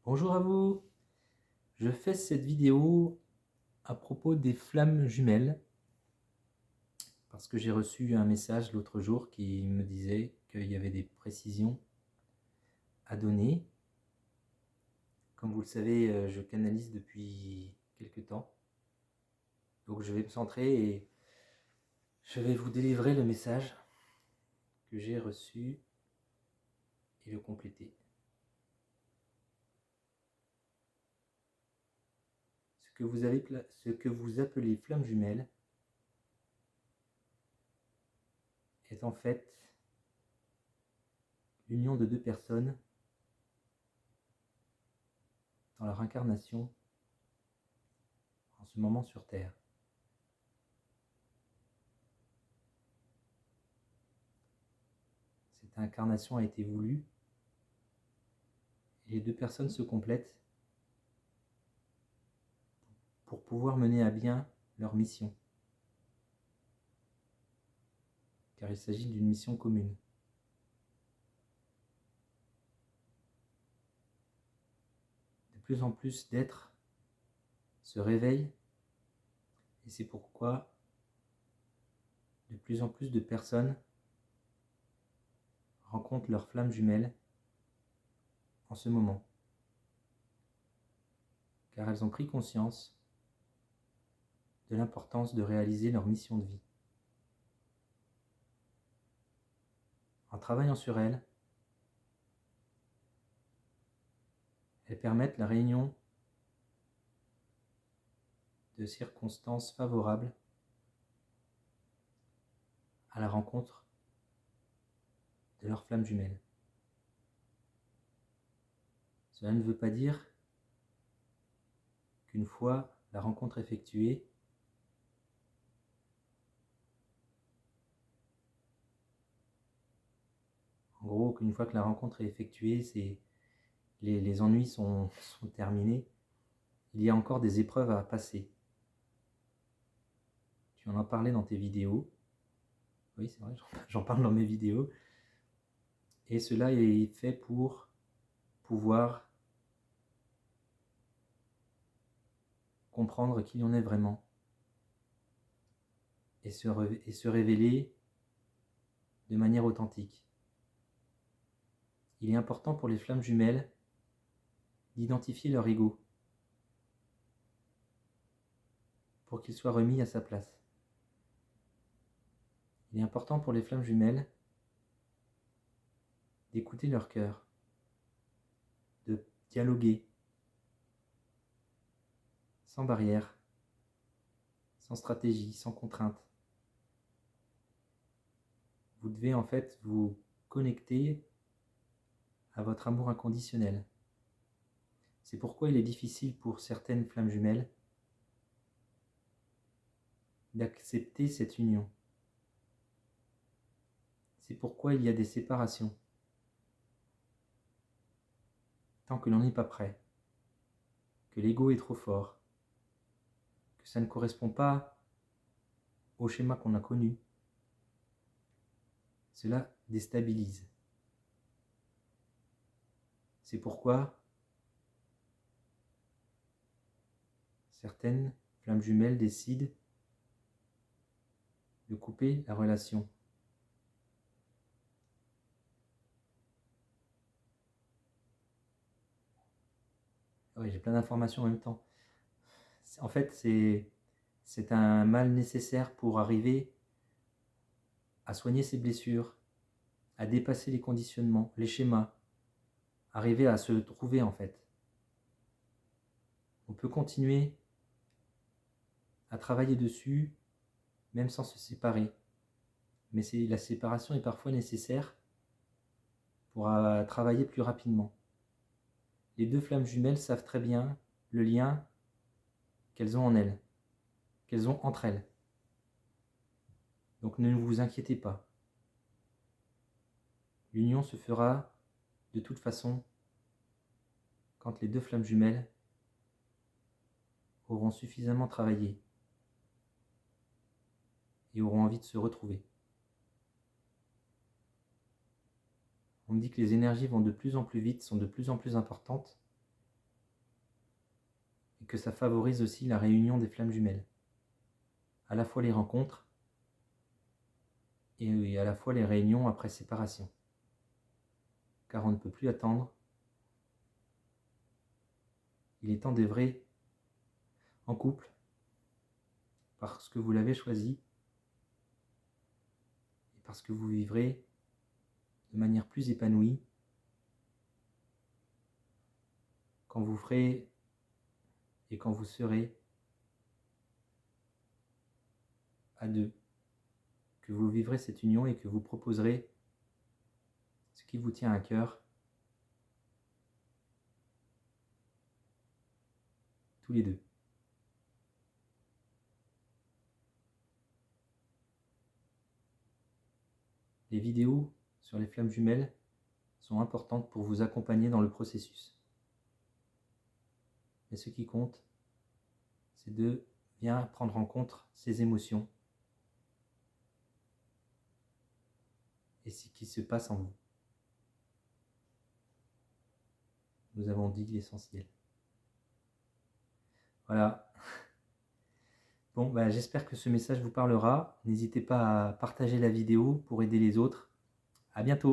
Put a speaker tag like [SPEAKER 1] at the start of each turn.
[SPEAKER 1] Bonjour à vous, je fais cette vidéo à propos des flammes jumelles parce que j'ai reçu un message l'autre jour qui me disait qu'il y avait des précisions à donner. Comme vous le savez, je canalise depuis quelques temps, donc je vais me centrer et je vais vous délivrer le message que j'ai reçu et le compléter. Ce que vous appelez flamme jumelle est en fait l'union de deux personnes dans leur incarnation en ce moment sur Terre. Cette incarnation a été voulue et les deux personnes se complètent pour pouvoir mener à bien leur mission, car il s'agit d'une mission commune. De plus en plus d'êtres se réveillent et c'est pourquoi de plus en plus de personnes rencontrent leur flamme jumelle en ce moment, car elles ont pris conscience de l'importance de réaliser leur mission de vie. En travaillant sur elles, elles permettent la réunion de circonstances favorables à la rencontre de leur flamme jumelle. Cela ne veut pas dire qu'une fois la rencontre effectuée, en gros, qu'une fois que la rencontre est effectuée, les ennuis sont terminés. Il y a encore des épreuves à passer. Tu en as parlé dans tes vidéos. Oui, c'est vrai, j'en parle dans mes vidéos. Et cela est fait pour pouvoir comprendre qui on est vraiment et se révéler de manière authentique. Il est important pour les flammes jumelles d'identifier leur ego pour qu'il soit remis à sa place. Il est important pour les flammes jumelles d'écouter leur cœur, de dialoguer sans barrière, sans stratégie, sans contrainte. Vous devez en fait vous connecter à votre amour inconditionnel. C'est pourquoi il est difficile pour certaines flammes jumelles d'accepter cette union. C'est pourquoi il y a des séparations. Tant que l'on n'est pas prêt, que l'ego est trop fort, que ça ne correspond pas au schéma qu'on a connu, cela déstabilise. C'est pourquoi certaines flammes jumelles décident de couper la relation. Oui, j'ai plein d'informations en même temps. En fait, c'est un mal nécessaire pour arriver à soigner ses blessures, à dépasser les conditionnements, les schémas, arriver à se trouver en fait. On peut continuer à travailler dessus, même sans se séparer. Mais la séparation est parfois nécessaire pour travailler plus rapidement. Les deux flammes jumelles savent très bien le lien qu'elles ont en elles, qu'elles ont entre elles. Donc ne vous inquiétez pas. L'union se fera de toute façon quand les deux flammes jumelles auront suffisamment travaillé et auront envie de se retrouver. On me dit que les énergies vont de plus en plus vite, sont de plus en plus importantes. et que ça favorise aussi la réunion des flammes jumelles. À la fois les rencontres et à la fois les réunions après séparation. Car on ne peut plus attendre. Il est temps d'œuvrer en couple parce que vous l'avez choisi et parce que vous vivrez de manière plus épanouie quand vous ferez et quand vous serez à deux, que vous vivrez cette union et que vous proposerez ce qui vous tient à cœur tous les deux. Les vidéos sur les flammes jumelles sont importantes pour vous accompagner dans le processus. Mais ce qui compte, c'est de bien prendre en compte ces émotions et ce qui se passe en vous. Nous avons dit l'essentiel. Voilà. Bon, j'espère que ce message vous parlera. N'hésitez pas à partager la vidéo pour aider les autres. À bientôt.